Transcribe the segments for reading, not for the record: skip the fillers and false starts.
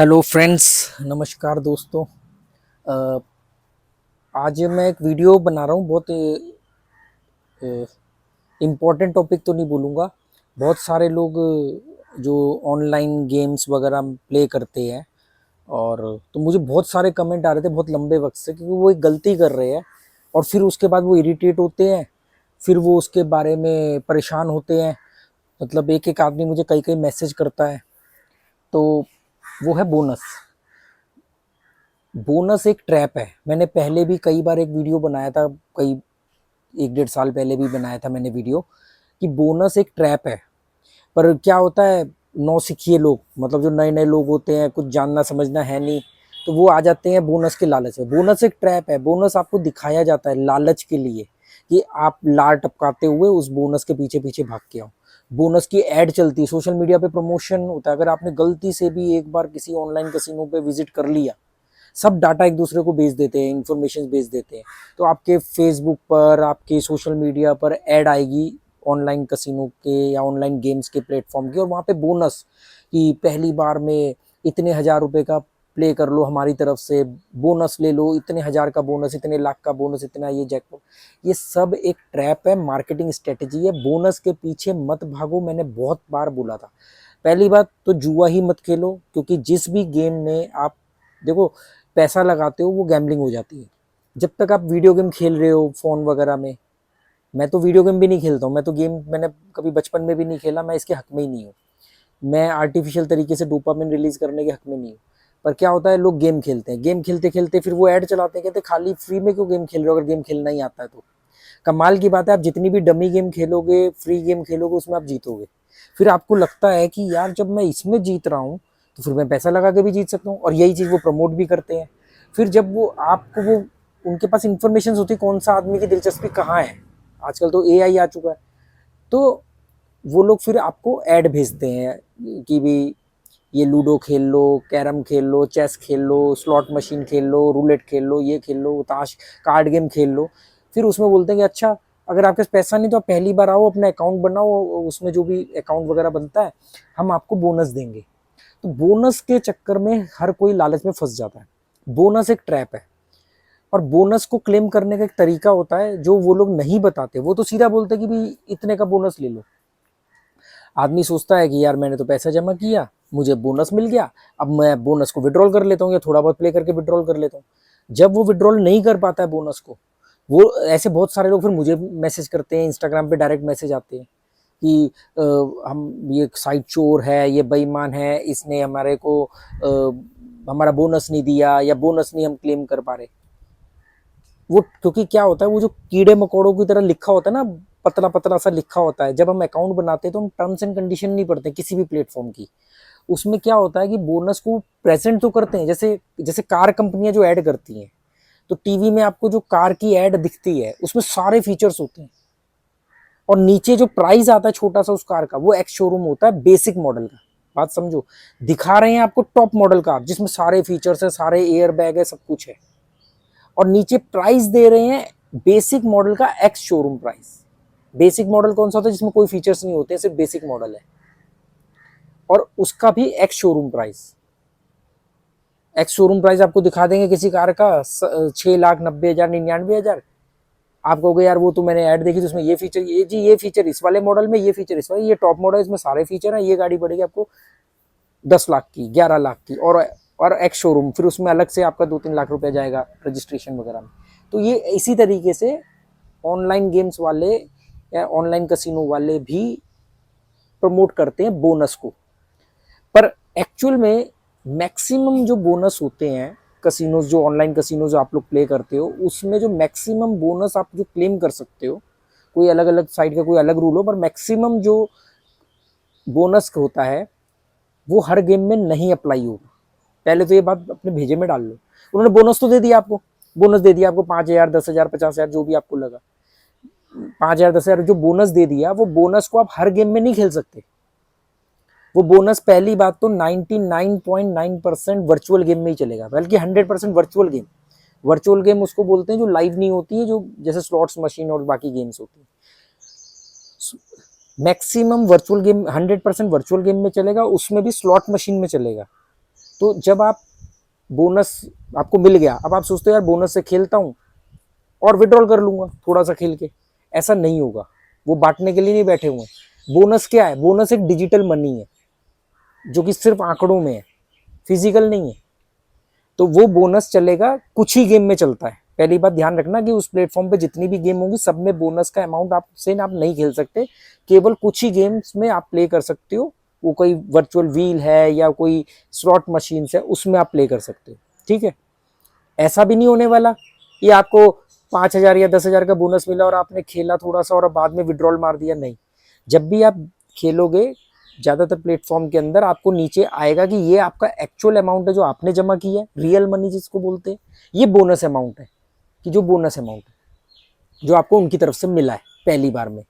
Hello friends, नमस्कार दोस्तों। अ, आज मैं एक वीडियो बना रहा हूँ। बहुत इम्पोर्टेंट टॉपिक तो नहीं बोलूँगा। बहुत सारे लोग जो ऑनलाइन गेम्स वगैरह प्ले करते हैं, और तो मुझे बहुत सारे कमेंट आ रहे थे बहुत लंबे वक्त से, क्योंकि वो एक गलती कर रहे हैं और फिर उसके बाद वो इरिटेट होते हैं, फिर वो उसके बारे में परेशान होते हैं। मतलब एक एक आदमी मुझे कई कई मैसेज करता है। तो वो है बोनस। बोनस एक ट्रैप है। मैंने पहले भी कई बार एक वीडियो बनाया था, कई 1 डेढ़ साल पहले भी बनाया था मैंने वीडियो, कि बोनस एक ट्रैप है। पर क्या होता है, नौसिखिए लोग, मतलब जो नए नए लोग होते हैं, कुछ जानना समझना है नहीं, तो वो आ जाते हैं बोनस के लालच में। बोनस एक ट्रैप है। बोनस आपको दिखाया जाता है लालच के लिए, कि आप लार टपकाते हुए उस बोनस के पीछे पीछे भाग के आओ। बोनस की ऐड चलती है, सोशल मीडिया पे प्रमोशन होता है। अगर आपने गलती से भी एक बार किसी ऑनलाइन कैसीनो पे विजिट कर लिया, सब डाटा एक दूसरे को भेज देते हैं, इन्फॉर्मेशन भेज देते हैं, तो आपके फेसबुक पर, आपके सोशल मीडिया पर ऐड आएगी ऑनलाइन कसिनो के या ऑनलाइन गेम्स के प्लेटफॉर्म की, और वहाँ पे बोनस कि पहली बार में इतने हजार रुपए का प्ले कर लो हमारी तरफ से, बोनस ले लो, इतने हजार का बोनस, इतने लाख का बोनस, इतना ये जैकपॉट। ये सब एक ट्रैप है, मार्केटिंग स्ट्रेटेजी है। बोनस के पीछे मत भागो। मैंने बहुत बार बोला था। पहली बात तो जुआ ही मत खेलो, क्योंकि जिस भी गेम में आप देखो पैसा लगाते हो वो गैम्बलिंग हो जाती है। जब तक आप वीडियो गेम खेल रहे हो फ़ोन वगैरह में, मैं तो वीडियो गेम भी नहीं खेलता हूँ। मैं तो गेम मैंने कभी बचपन में भी नहीं खेला, मैं इसके हक में ही नहीं हूँ। मैं आर्टिफिशियल तरीके से डोपामिन रिलीज करने के हक में नहीं हूँ। पर क्या होता है, लोग गेम खेलते हैं, गेम खेलते खेलते फिर वो ऐड चलाते हैं, कहते खाली फ्री में क्यों गेम खेल रहे हो अगर गेम खेलना ही आता है तो। कमाल की बात है, आप जितनी भी डमी गेम खेलोगे, फ्री गेम खेलोगे, उसमें आप जीतोगे। फिर आपको लगता है कि यार जब मैं इसमें जीत रहा हूँ तो फिर मैं पैसा लगा के भी जीत सकता हूँ, और यही चीज़ वो प्रमोट भी करते हैं। फिर जब वो आपको वो उनके पास इंफॉर्मेशन होती है कौन सा आदमी की दिलचस्पी कहाँ है, आजकल तो एआई आ चुका है, तो वो लोग फिर आपको ऐड भेजते हैं कि भी ये लूडो खेल लो, कैरम खेल लो, चेस खेल लो, स्लॉट मशीन खेल लो, रूलेट खेल लो, ये खेल लो, ताश कार्ड गेम खेल लो। फिर उसमें बोलते हैं कि अच्छा, अगर आपके पास पैसा नहीं तो आप पहली बार आओ, अपना अकाउंट बनाओ, उसमें जो भी अकाउंट वगैरह बनता है हम आपको बोनस देंगे। तो बोनस के चक्कर में हर कोई लालच में फंस जाता है। बोनस एक ट्रैप है, और बोनस को क्लेम करने का एक तरीका होता है जो वो लोग नहीं बताते। वो तो सीधा बोलते हैं कि भाई इतने का बोनस ले लो। आदमी सोचता है कि यार मैंने तो पैसा जमा किया, मुझे बोनस मिल गया, अब मैं बोनस को विड्रॉल कर लेता हूँ या थोड़ा बहुत प्ले करके विड्रॉल कर लेता हूँ। जब वो विड्रॉल नहीं कर पाता है बोनस को, वो ऐसे बहुत सारे लोग फिर मुझे मैसेज करते हैं, इंस्टाग्राम पे डायरेक्ट मैसेज आते हैं कि हम ये साइट चोर है, ये बेईमान है, इसने हमारे को हमारा बोनस नहीं दिया, या बोनस नहीं हम क्लेम कर पा रहे। वो क्योंकि क्या होता है, वो जो कीड़े मकोड़ों की तरह लिखा होता है ना, पतला पतला सा लिखा होता है, जब हम अकाउंट बनाते हैं तो हम टर्म्स एंड कंडीशन नहीं पढ़ते किसी भी प्लेटफॉर्म की। उसमें क्या होता है कि बोनस को प्रेजेंट तो करते हैं, जैसे जैसे कार कंपनियां जो ऐड करती हैं, तो टीवी में आपको जो कार की ऐड दिखती है उसमें सारे फीचर्स होते हैं, और नीचे जो प्राइस आता है छोटा सा उस कार का, वो एक्स शोरूम होता है बेसिक मॉडल का। बात समझो, दिखा रहे हैं आपको टॉप मॉडल कार जिसमें सारे फीचर्स है, सारे एयर बैग है, सब कुछ है, और नीचे प्राइस दे रहे हैं बेसिक मॉडल का ex showroom price. Basic model कौन सा होता है, जिसमें कोई फीचर्स नहीं होते, सिर्फ बेसिक मॉडल है, और उसका भी ex showroom price. Ex showroom price आपको दिखा देंगे किसी कार का 6,90,000 99,000। आप कहोगे यार वो तो मैंने ऐड देखी, तो उसमें ये फीचर, ये जी ये फीचर इस वाले मॉडल में, ये फीचर इस वाले, ये टॉप मॉडल, इसमें सारे फीचर हैं, ये गाड़ी पड़ेगी आपको 10 लाख की, 11 लाख की, और एक्स शोरूम फिर उसमें अलग से आपका 2-3 लाख रुपया जाएगा रजिस्ट्रेशन वगैरह में। तो ये इसी तरीके से ऑनलाइन गेम्स वाले या ऑनलाइन कसिनो वाले भी प्रमोट करते हैं बोनस को। पर एक्चुअल में मैक्सिमम जो बोनस होते हैं कसिनोज, जो ऑनलाइन कसिनोज आप लोग प्ले करते हो, उसमें जो मैक्सिमम बोनस आप जो क्लेम कर सकते हो, कोई अलग अलग साइट का कोई अलग रूल हो, पर मैक्सिमम जो बोनस होता है वो हर गेम में नहीं अप्लाई होगा। पहले तो ये बात अपने भेजे में डाल लो। उन्होंने बोनस तो दे दिया आपको, बोनस दे दिया आपको 5,000, 10,000, 50,000, जो भी आपको लगा, 5,000, 10,000 जो बोनस दे दिया, वो बोनस को आप हर गेम में नहीं खेल सकते। वो बोनस पहली बात तो 99.9% वर्चुअल गेम में ही चलेगा, बल्कि 100% वर्चुअल गेम। वर्चुअल गेम उसको बोलते हैं जो लाइव नहीं होती है, जो जैसे स्लॉट्स मशीन और बाकी गेम्स होती है। Maximum virtual game 100% virtual game में चलेगा, उसमें भी स्लॉट मशीन में चलेगा। तो जब आप बोनस आपको मिल गया, अब आप सोचते हो यार बोनस से खेलता हूँ और विड्रॉल कर लूंगा थोड़ा सा खेल के, ऐसा नहीं होगा। वो बांटने के लिए नहीं बैठे हुए हैं। बोनस क्या है? बोनस एक डिजिटल मनी है जो कि सिर्फ आंकड़ों में है, फिजिकल नहीं है। तो वो बोनस चलेगा, कुछ ही गेम में चलता है। पहली बात ध्यान रखना कि उस प्लेटफॉर्म पे जितनी भी गेम होंगी सब में बोनस का अमाउंट आपसे आप नहीं खेल सकते, केवल कुछ ही गेम्स में आप प्ले कर सकते हो। वो कोई वर्चुअल व्हील है या कोई स्लॉट मशीन है, उसमें आप प्ले कर सकते हो, ठीक है। ऐसा भी नहीं होने वाला कि आपको 5,000 या 10,000 का बोनस मिला और आपने खेला थोड़ा सा और बाद में विड्रॉल मार दिया, नहीं। जब भी आप खेलोगे ज़्यादातर प्लेटफॉर्म के अंदर आपको नीचे आएगा कि ये आपका एक्चुअल अमाउंट है जो आपने जमा किया है, रियल मनी जिसको बोलते हैं। ये बोनस अमाउंट है, कि जो बोनस अमाउंट है जो आपको उनकी तरफ से मिला है पहली बार में।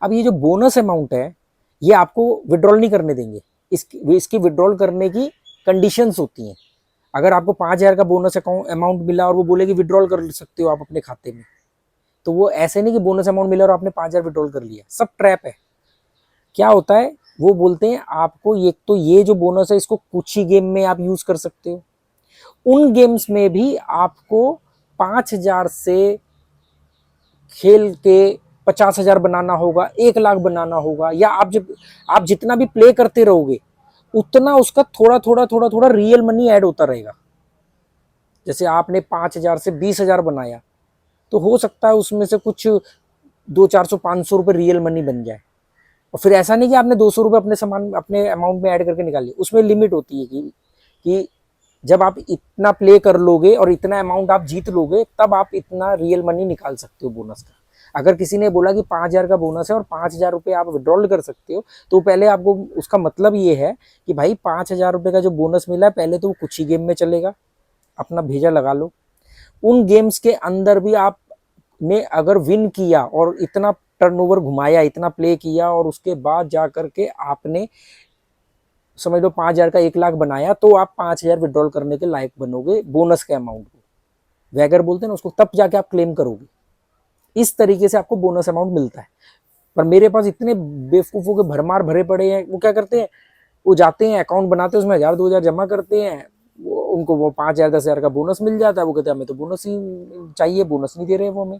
अब ये जो बोनस अमाउंट है ये आपको विड्रॉल नहीं करने देंगे। इसकी विड्रॉल करने की कंडीशंस होती हैं। अगर आपको 5,000 का बोनस अमाउंट मिला और वो बोले कि विड्रॉल कर सकते हो आप अपने खाते में, तो वो ऐसे नहीं कि बोनस अमाउंट मिला और आपने 5,000 विड्रॉल कर लिया। सब ट्रैप है। क्या होता है, वो बोलते हैं आपको ये जो बोनस है इसको कुछ ही गेम में आप यूज कर सकते हो। उन गेम्स में भी आपको 5,000 से खेल के 50,000 बनाना होगा, 1 लाख बनाना होगा, या आप जितना भी प्ले करते रहोगे उतना उसका थोड़ा रियल मनी ऐड होता रहेगा। जैसे आपने 5,000 से 20,000 बनाया तो हो सकता है उसमें से कुछ 200-400-500 रुपये रियल मनी बन जाए। और फिर ऐसा नहीं कि आपने 200 रुपये अपने अमाउंट में ऐड करके निकाल लिए। उसमें लिमिट होती है कि जब आप इतना प्ले कर लोगे और इतना अमाउंट आप जीत लोगे तब आप इतना रियल मनी निकाल सकते हो बोनस का। अगर किसी ने बोला कि 5,000 का बोनस है और 5,000 रुपये आप विड्रॉल कर सकते हो, तो पहले आपको उसका मतलब ये है कि भाई 5,000 रुपये का जो बोनस मिला है पहले तो वो कुछ ही गेम में चलेगा, अपना भेजा लगा लो। उन गेम्स के अंदर भी आपने अगर विन किया और इतना टर्नओवर घुमाया, इतना प्ले किया और उसके बाद जा करके आपने समझ लो 5,000 का 1 लाख बनाया, तो आप 5,000 विड्रॉल करने के लायक बनोगे बोनस के अमाउंट को। वैगर बोलते हैं ना उसको, तब जाके आप क्लेम करोगे। इस तरीके से आपको बोनस अमाउंट मिलता है। पर मेरे पास इतने बेवकूफ़ों के भरमार भरे पड़े हैं, वो क्या करते हैं, वो जाते हैं अकाउंट बनाते हैं, उसमें 1,000-2,000 जमा करते हैं, उनको वो 5,000 10,000 का बोनस मिल जाता है। वो कहते हैं हमें तो बोनस ही चाहिए, बोनस नहीं दे रहे वो हमें।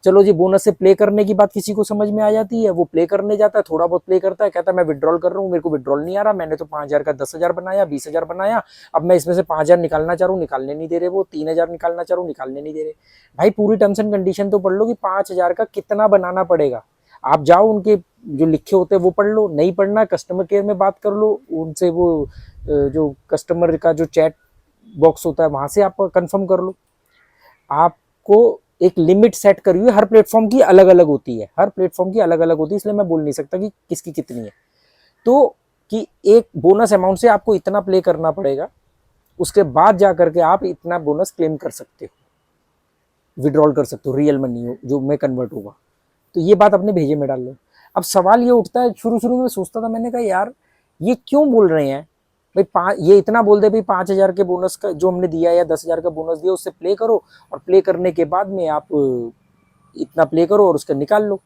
चलो जी, बोनस से प्ले करने की बात किसी को समझ में आ जाती है, वो प्ले करने जाता है, थोड़ा बहुत प्ले करता है, कहता है मैं विड्रॉल कर रहा हूँ, मेरे को विड्रॉल नहीं आ रहा, मैंने तो 5,000 का 10,000 बनाया, 20,000 बनाया, अब मैं इसमें से 5,000 निकालना चाह रहा हूँ, निकालने नहीं दे रहे, वो 3,000 निकालना चाह रहा हूँ, निकालने नहीं दे रहे। भाई पूरी टर्म्स एंड कंडीशन तो पढ़ लो कि 5,000 का कितना बनाना पड़ेगा। आप जाओ उनके जो लिखे होते हैं वो पढ़ लो, नहीं पढ़ना कस्टमर केयर में बात कर लो उनसे, वो जो कस्टमर का जो चैट बॉक्स होता है वहां से आप कंफर्म कर लो। आपको एक लिमिट सेट करी हुई है, हर प्लेटफॉर्म की अलग अलग होती है, हर प्लेटफॉर्म की अलग अलग होती है, इसलिए मैं बोल नहीं सकता कि किसकी कितनी है। तो कि एक बोनस अमाउंट से आपको इतना प्ले करना पड़ेगा, उसके बाद जा करके आप इतना बोनस क्लेम कर सकते हो, विड्रॉल कर सकते हो, रियल मनी जो में कन्वर्ट होगा। तो ये बात अपने भेजे में डाल लो। अब सवाल ये उठता है, शुरू में सोचता था, मैंने कहा यार ये क्यों बोल रहे हैं भाई, ये इतना बोल दे भाई 5,000 के बोनस का जो हमने दिया या 10,000 का बोनस दिया उससे प्ले करो, और प्ले करने के बाद में आप इतना प्ले करो और उसका निकाल लो।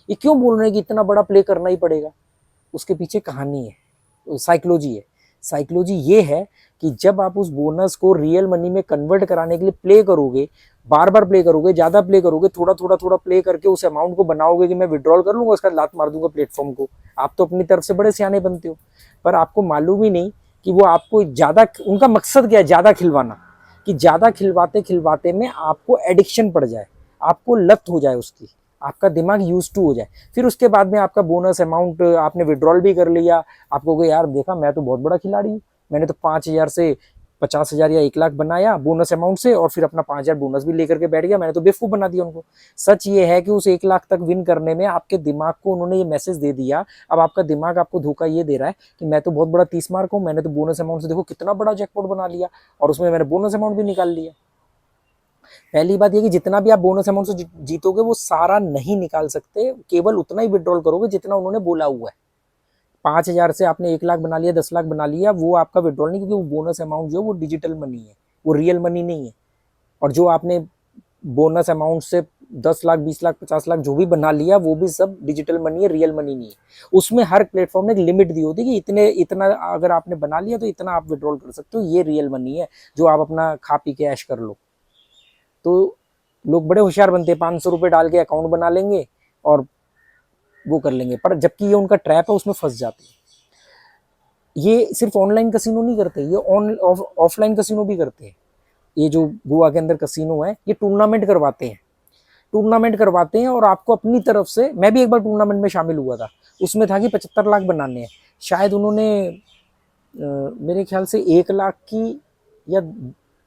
ये क्यों बोल रहे हैं कि इतना बड़ा प्ले करना ही पड़ेगा? उसके पीछे कहानी है, साइकोलॉजी है। साइकोलॉजी ये है कि जब आप उस बोनस को रियल मनी में कन्वर्ट कराने के लिए प्ले करोगे, बार बार प्ले करोगे, ज़्यादा प्ले करोगे, थोड़ा प्ले करके उस अमाउंट को बनाओगे कि मैं विड्रॉल कर लूँगा, उसका लात मार दूंगा प्लेटफॉर्म को। आप तो अपनी तरफ से बड़े सियाने बनते हो, पर आपको मालूम ही नहीं कि वो आपको ज़्यादा, उनका मकसद क्या है, ज़्यादा खिलवाना, कि ज़्यादा खिलवाते खिलवाते में आपको एडिक्शन पड़ जाए, आपको लत हो जाए उसकी, आपका दिमाग यूज टू हो जाए। फिर उसके बाद में आपका बोनस अमाउंट आपने विड्रॉल भी कर लिया, आपको कहे यार देखा मैं तो बहुत बड़ा खिलाड़ी हूँ, मैंने तो 5,000 से 50,000 या 1 लाख बनाया बोनस अमाउंट से, और फिर अपना 5,000 बोनस भी लेकर के बैठ गया, मैंने तो बेवकूफ़ बना दिया उनको। सच ये है कि उस 1 लाख तक विन करने में आपके दिमाग को उन्होंने ये मैसेज दे दिया। अब आपका दिमाग आपको धोखा ये दे रहा है कि मैं तो बहुत बड़ा 30 मार्क हूँ, मैंने तो बोनस अमाउंट से देखो कितना बड़ा जैकपॉट बना लिया, और उसमें मैंने बोनस अमाउंट भी निकाल लिया। पहली बात ये कि जितना भी आप बोनस अमाउंट से जीतोगे वो सारा नहीं निकाल सकते, केवल उतना ही विड्रॉल करोगे जितना उन्होंने बोला हुआ है। 5,000 से आपने 1 लाख बना लिया, 10 लाख बना लिया, वो आपका विड्रॉल नहीं, क्योंकि वो बोनस अमाउंट जो है वो डिजिटल मनी है, वो रियल मनी नहीं है। और जो आपने बोनस अमाउंट से 10 लाख 20 लाख 50 लाख जो भी बना लिया वो भी सब डिजिटल मनी है, रियल मनी नहीं है। उसमें हर प्लेटफॉर्म ने एक लिमिट दी होती है कि इतना अगर आपने बना लिया तो इतना आप विड्रॉल कर सकते हो, ये रियल मनी है जो आप अपना खा पी के ऐश कर लो। तो लोग बड़े होशियार बनते हैं, 500 रुपये डाल के अकाउंट बना लेंगे और वो कर लेंगे, पर जबकि ये उनका ट्रैप है, उसमें फंस जाते हैं। ये सिर्फ ऑनलाइन कसिनो नहीं करते, ये ऑफलाइन कसिनो भी करते हैं। ये जो गोवा के अंदर कसिनो है ये टूर्नामेंट करवाते हैं और आपको अपनी तरफ से, मैं भी एक बार टूर्नामेंट में शामिल हुआ था, उसमें था कि 75 लाख बनाने हैं। शायद उन्होंने मेरे ख्याल से 1 लाख की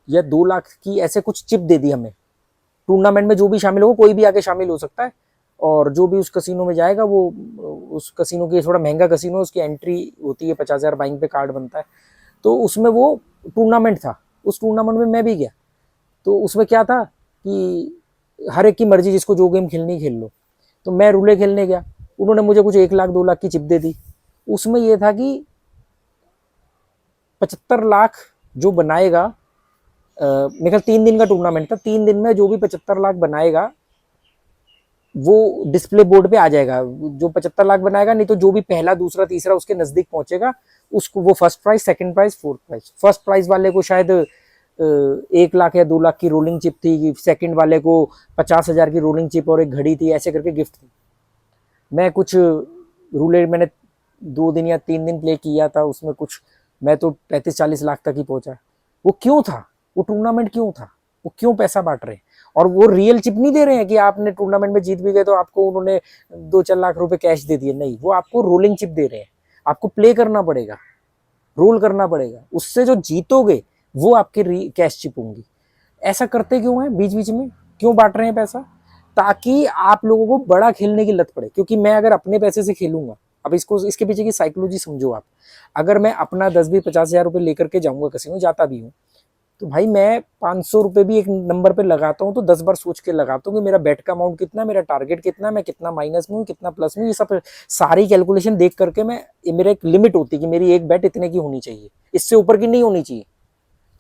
या 2 लाख की ऐसे कुछ चिप दे दी हमें। टूर्नामेंट में जो भी शामिल हो, कोई भी आके शामिल हो सकता है, और जो भी उस कसिनो में जाएगा वो, उस कसिनो की थोड़ा महंगा कसिनो है, उसकी एंट्री होती है 50,000 बाइंग पे कार्ड बनता है। तो उसमें वो टूर्नामेंट था, उस टूर्नामेंट में मैं भी गया। तो उसमें क्या था कि हर एक की मर्जी, जिसको जो गेम खेलनी खेल लो। तो मैं रूले खेलने गया, उन्होंने मुझे कुछ 1 लाख 2 लाख की चिप दे दी। उसमें यह था कि 75 लाख जो बनाएगा, मेरे ख्याल 3 दिन का टूर्नामेंट था, 3 दिन में जो भी 75 लाख बनाएगा वो डिस्प्ले बोर्ड पे आ जाएगा। जो 75 लाख बनाएगा, नहीं तो जो भी पहला दूसरा तीसरा उसके नजदीक पहुंचेगा उसको वो first prize, second prize, fourth prize. First prize वाले को शायद 1 लाख या 2 लाख की रोलिंग चिप थी, सेकंड वाले को 50,000 की रोलिंग चिप और एक घड़ी थी, ऐसे करके गिफ्ट थी। मैं कुछ रूले मैंने 2 दिन या 3 दिन प्ले किया था, उसमें कुछ मैं तो 35-40 लाख तक ही पहुंचा। वो क्यों था? वो टूर्नामेंट क्यों था? वो क्यों पैसा बांट रहे हैं? और वो रियल चिप नहीं दे रहे हैं कि आपने टूर्नामेंट में जीत भी गए तो आपको उन्होंने 2-4 लाख रुपए कैश दे दिए, नहीं, वो आपको रोलिंग चिप दे रहे हैं। आपको प्ले करना पड़ेगा, रोल करना पड़ेगा, उससे जो जीतोगे वो आपके कैश चिप होंगी। ऐसा करते क्यों है बीच बीच में? क्यों बांट रहे हैं पैसा? ताकि आप लोगों को बड़ा खेलने की लत पड़े। क्योंकि मैं अगर अपने पैसे से खेलूंगा, अब इसके पीछे की साइकोलॉजी समझो आप। अगर मैं अपना 10-20-50 हजार रुपए लेकर के जाऊंगा कसिनो, जाता भी हूँ, तो भाई मैं 500 रुपए भी एक नंबर पे लगाता हूँ तो 10 बार सोच के लगाता हूँ कि मेरा बेट का अमाउंट कितना, मेरा टारगेट कितना, मैं कितना माइनस में हूँ, कितना प्लस में, ये सब सारी कैलकुलेशन देख करके मैं, मेरा एक लिमिट होती है कि मेरी एक बेट इतने की होनी चाहिए, इससे ऊपर की नहीं होनी चाहिए।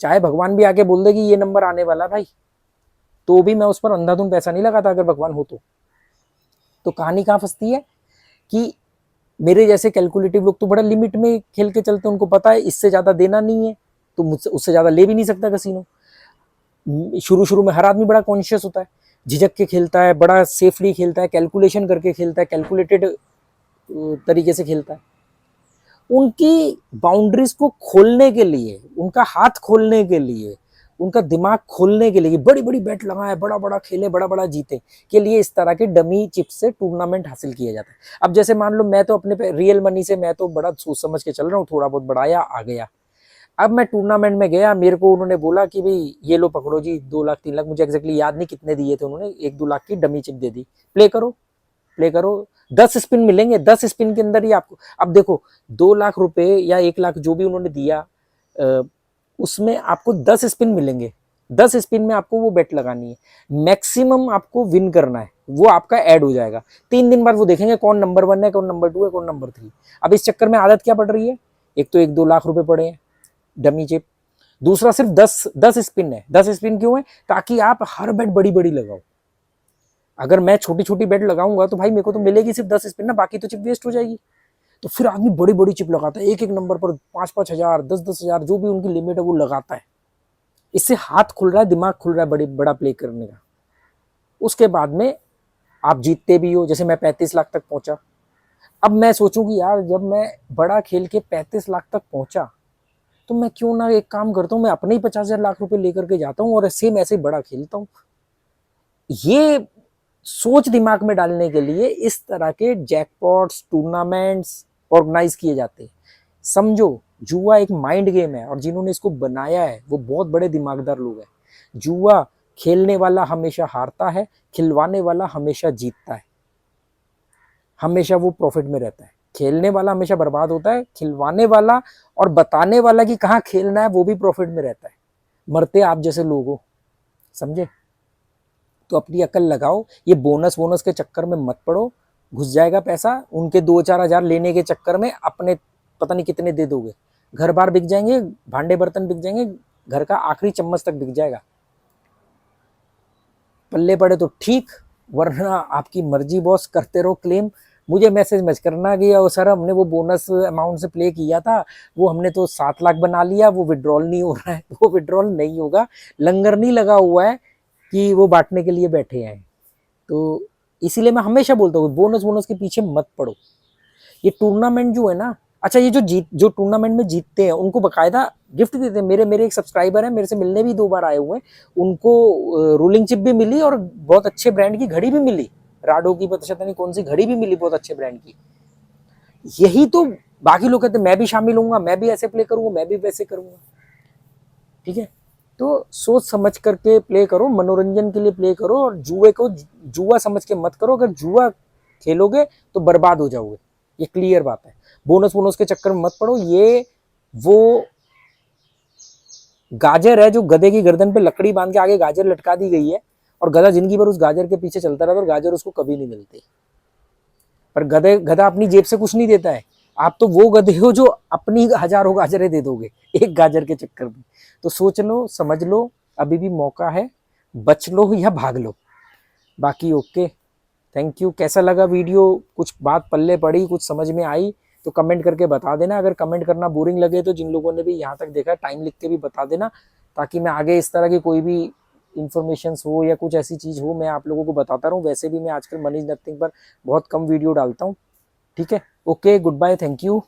चाहे भगवान भी आके बोल दे कि ये नंबर आने वाला भाई, तो भी मैं उस पर अंधाधुंध पैसा नहीं लगाता अगर भगवान हो तो कहानी कहाँ फंसती है कि मेरे जैसे कैलकुलेटिव लोग तो बड़ा लिमिट में खेल के चलते, उनको पता है इससे ज्यादा देना नहीं है, तो मुझसे उससे ज्यादा ले भी नहीं सकता कसिनो। शुरू शुरू में हर आदमी बड़ा कॉन्शियस होता है, झिझक के खेलता है, बड़ा सेफली खेलता है, कैलकुलेशन करके खेलता है, कैलकुलेटेड तरीके से खेलता है। उनकी बाउंड्रीज को खोलने के लिए, उनका हाथ खोलने के लिए, उनका दिमाग खोलने के लिए, बड़ी बड़ी बेट लगाए, बड़ा बड़ा खेले, बड़ा बड़ा जीते के लिए इस तरह के डमी चिप से टूर्नामेंट हासिल किया जाता है। अब जैसे मान लो मैं तो अपने रियल मनी से मैं तो बड़ा सोच समझ के चल रहा हूँ, थोड़ा बहुत बढ़ाया आ गया। अब मैं टूर्नामेंट में गया, मेरे को उन्होंने बोला कि भाई ये लो पकड़ो जी, 2 लाख 3 लाख, मुझे एग्जैक्टली याद नहीं कितने दिए थे उन्होंने, 1-2 लाख की डमी चिप दे दी, प्ले करो प्ले करो, 10 स्पिन मिलेंगे, 10 स्पिन के अंदर ही आपको, अब देखो 2 लाख रुपए या 1 लाख जो भी उन्होंने दिया, उसमें आपको 10 स्पिन मिलेंगे। 10 स्पिन में आपको वो बेट लगानी है, मैक्सिमम आपको विन करना है, वो आपका ऐड हो जाएगा। 3 दिन बाद वो देखेंगे कौन नंबर 1 है, कौन नंबर 2 है, कौन नंबर 3। अब इस चक्कर में आदत क्या पड़ रही है? एक तो 1-2 लाख रुपए पड़े हैं डमी चिप, दूसरा सिर्फ 10 स्पिन है। 10 स्पिन क्यों है? ताकि आप हर बेट बड़ी बड़ी लगाओ। अगर मैं छोटी छोटी बेट लगाऊंगा तो भाई मेरे को तो मिलेगी सिर्फ 10 स्पिन ना, बाकी तो चिप वेस्ट हो जाएगी। तो फिर आदमी बड़ी बड़ी चिप लगाता है, एक एक नंबर पर 5-5 हजार, 10-10 हजार, जो भी उनकी लिमिट है वो लगाता है। इससे हाथ खुल रहा है, दिमाग खुल रहा है बड़ी बड़ा प्ले करने का। उसके बाद में आप जीतते भी हो, जैसे मैं 35 लाख तक पहुंचा। अब मैं सोचूं कि यार जब मैं बड़ा खेल के 35 लाख तक पहुंचा, तो मैं क्यों ना एक काम करता हूँ, मैं अपने ही 50,000 लाख रुपए लेकर के जाता हूँ और सेम ऐसे बड़ा खेलता हूँ। ये सोच दिमाग में डालने के लिए इस तरह के जैकपॉट्स, टूर्नामेंट्स ऑर्गेनाइज किए जाते हैं। समझो, जुआ एक माइंड गेम है और जिन्होंने इसको बनाया है वो बहुत बड़े दिमागदार लोग हैं। जुआ खेलने वाला हमेशा हारता है, खिलवाने वाला हमेशा जीतता है, हमेशा वो प्रॉफिट में रहता है। खेलने वाला हमेशा बर्बाद होता है, खिलवाने वाला और बताने वाला कि कहाँ खेलना है वो भी प्रॉफिट में रहता है। मरते आप जैसे लोग हो, समझे? तो अपनी अकल लगाओ, ये बोनस वोनस के चक्कर में मत पड़ो, घुस जाएगा पैसा। उनके 2-4 हजार लेने के चक्कर में अपने पता नहीं कितने दे दोगे, घर बार बिक जाएंगे, भांडे बर्तन बिक जाएंगे, घर का आखिरी चम्मच तक बिक जाएगा। पल्ले पड़े तो ठीक, वरना आपकी मर्जी बॉस, करते रहो क्लेम। मुझे मैसेज मत करना कि ओ सर हमने वो बोनस अमाउंट से प्ले किया था, वो हमने तो 7 लाख बना लिया, वो विड्रॉल नहीं हो रहा है। वो विड्रॉल नहीं होगा, लंगर नहीं लगा हुआ है कि वो बांटने के लिए बैठे हैं। तो इसीलिए मैं हमेशा बोलता हूँ बोनस बोनस के पीछे मत पड़ो। ये टूर्नामेंट जो है ना, अच्छा ये जो टूर्नामेंट में जीतते हैं उनको बकायदा गिफ्ट देते हैं। मेरे एक सब्सक्राइबर है, मेरे से मिलने भी 2 बार आए हुए हैं, उनको रोलिंग चिप भी मिली और बहुत अच्छे ब्रांड की घड़ी भी मिली, राडो की पता नहीं कौन सी घड़ी भी मिली बहुत अच्छे ब्रांड की। यही तो बाकी लोग कहते हैं मैं भी शामिल होऊंगा, मैं भी ऐसे प्ले करूंगा, मैं भी वैसे करूंगा। ठीक है, तो सोच समझ करके प्ले करो, मनोरंजन के लिए प्ले करो, और जुए को जुआ समझ के मत करो। अगर जुआ खेलोगे तो बर्बाद हो जाओगे, ये क्लियर बात है। बोनस बोनस के चक्कर में मत पड़ो। ये वो गाजर है जो गधे की गर्दन पे लकड़ी बांध के आगे गाजर लटका दी गई है, और गधा जिंदगी भर उस गाजर के पीछे चलता रहता है, और गाजर उसको कभी नहीं मिलती। पर गधा अपनी जेब से कुछ नहीं देता है। आप तो वो गधे हो जो अपनी हजारों गाजरें दे दोगे एक गाजर के चक्कर में। तो सोच लो, समझ लो, अभी भी मौका है, बच लो या भाग लो। बाकी ओके, थैंक यू। कैसा लगा वीडियो, कुछ बात पल्ले पड़ी, कुछ समझ में आई तो कमेंट करके बता देना। अगर कमेंट करना बोरिंग लगे तो जिन लोगों ने भी यहाँ तक देखा टाइम लिख के भी बता देना, ताकि मैं आगे इस तरह की कोई भी इन्फॉर्मेशन हो या कुछ ऐसी चीज़ हो मैं आप लोगों को बताता रहूँ। वैसे भी मैं आजकल मनी इज़ नथिंग पर बहुत कम वीडियो डालता हूँ। ठीक है, okay, goodbye, thank you.